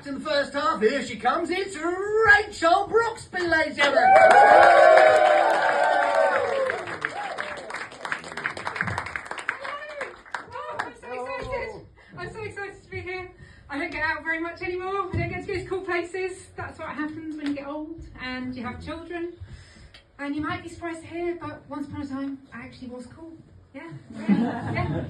act in the first half. Here she comes. It's Rachel Brooksby, ladies and gentlemen. I'm so excited to be here. I don't get out very much anymore. I don't get to go to cool places. That's what happens when you get old and you have children. And you might be surprised to hear, but once upon a time, I actually was cool. Yeah, really, yeah.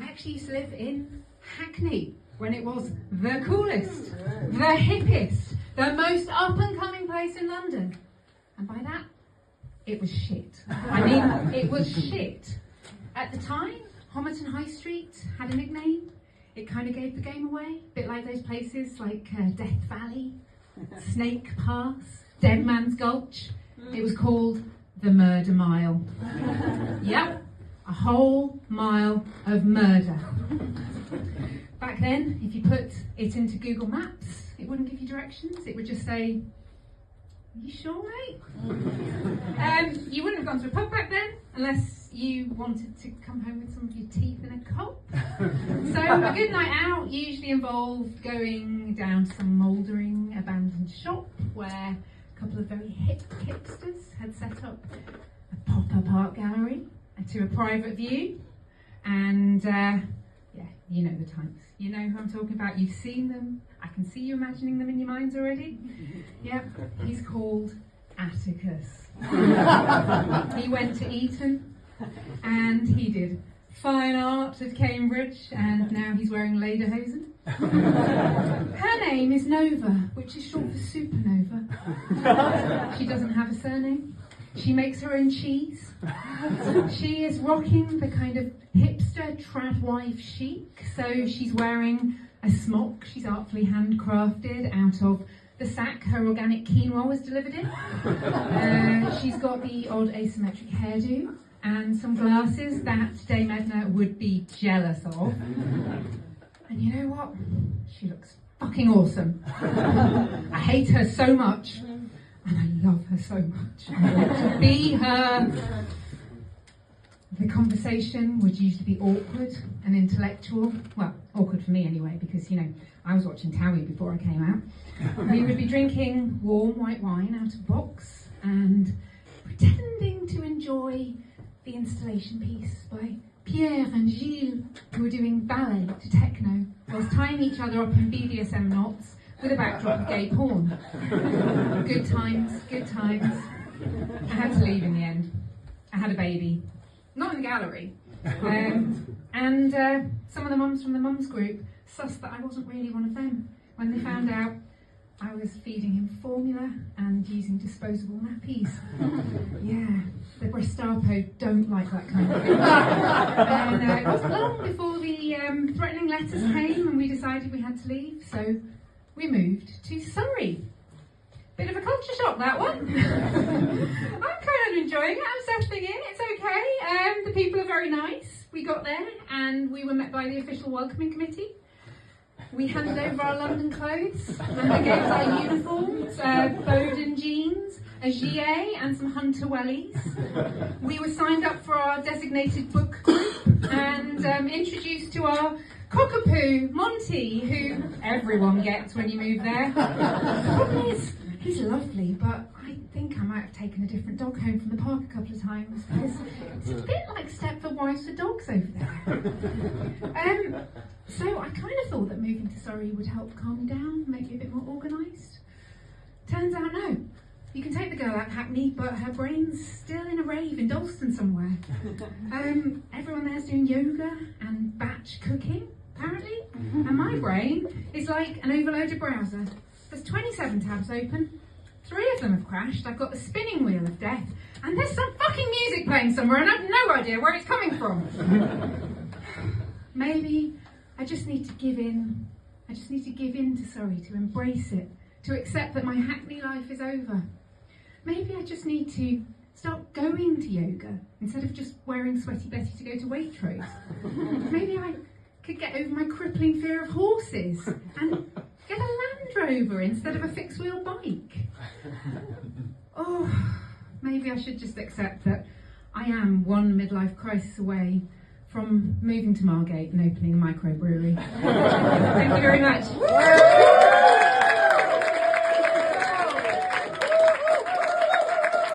I actually used to live in Hackney when it was the coolest, the hippest, the most up-and-coming place in London. And by that, it was shit. I mean, it was shit. At the time, Homerton High Street had a nickname. It kind of gave the game away, a bit like those places like Death Valley, Snake Pass, Dead Man's Gulch. It was called the Murder Mile. Yep, a whole mile of murder. Back then, if you put it into Google Maps, it wouldn't give you directions. It would just say, "Are you sure, mate?" You wouldn't have gone to a pub back then unless you wanted to come home with some of your teeth in a cup. So a good night out usually involved going down to some mouldering abandoned shop where a couple of very hip hipsters had set up a pop-up art gallery to a private view. And yeah, you know the types. You know who I'm talking about. You've seen them. I can see you imagining them in your minds already. Yep, he's called Atticus. He went to Eton and he did fine art at Cambridge, and now he's wearing lederhosen. Her name is Nova, which is short for supernova. She doesn't have a surname. She makes her own cheese. She is rocking the kind of hipster trad wife chic. So she's wearing a smock she's artfully handcrafted out of the sack her organic quinoa was delivered in. She's got the odd asymmetric hairdo and some glasses that Dame Edna would be jealous of. And you know what? She looks fucking awesome. I hate her so much. And I love her so much. I want to be her. The conversation would usually be awkward and intellectual. Well, awkward for me anyway, because, you know, I was watching Towie before I came out. We would be drinking warm white wine out of a box and pretending to enjoy the installation piece by Pierre and Gilles, who were doing ballet to techno, whilst tying each other up in BDSM knots with a backdrop of gay porn. Good times, good times. I had to leave in the end. I had a baby. Not in the gallery. And some of the mums from the mums group sussed that I wasn't really one of them when they found out I was feeding him formula and using disposable nappies. Yeah, the Gestapo don't like that kind of thing. And it wasn't long before the threatening letters came and we decided we had to leave, so we moved to Surrey. Bit of a culture shock, that one. I'm kind of enjoying it. I'm settling in. It's okay. The people are very nice. We got there and we were met by the official welcoming committee. We handed over our London clothes and they gave us our uniforms, Bowden jeans, a gilet and some hunter wellies. We were signed up for our designated book group and introduced to our cockapoo, Monty, who everyone gets when you move there. The problem is, he's lovely, but I think I might have taken a different dog home from the park a couple of times because it's a bit like Stepford Wives for dogs over there. So I kind of thought that moving to Surrey would help calm me down, make me a bit more organised. Turns out no. You can take the girl out Hackney, but her brain's still in a rave in Dalston somewhere. Everyone there's doing yoga and batch cooking, apparently. And my brain is like an overloaded browser. There's 27 tabs open. 3 of them have crashed. I've got the spinning wheel of death. And there's some fucking music playing somewhere and I've no idea where it's coming from. Maybe I just need to give in. I just need to give in to Surrey, to embrace it, to accept that my Hackney life is over. Maybe I just need to start going to yoga instead of just wearing Sweaty Betty to go to Waitrose. Maybe I could get over my crippling fear of horses and get a Land Rover instead of a fixed wheel bike. Oh, maybe I should just accept that I am one midlife crisis away from moving to Margate and opening a microbrewery. Thank you very much.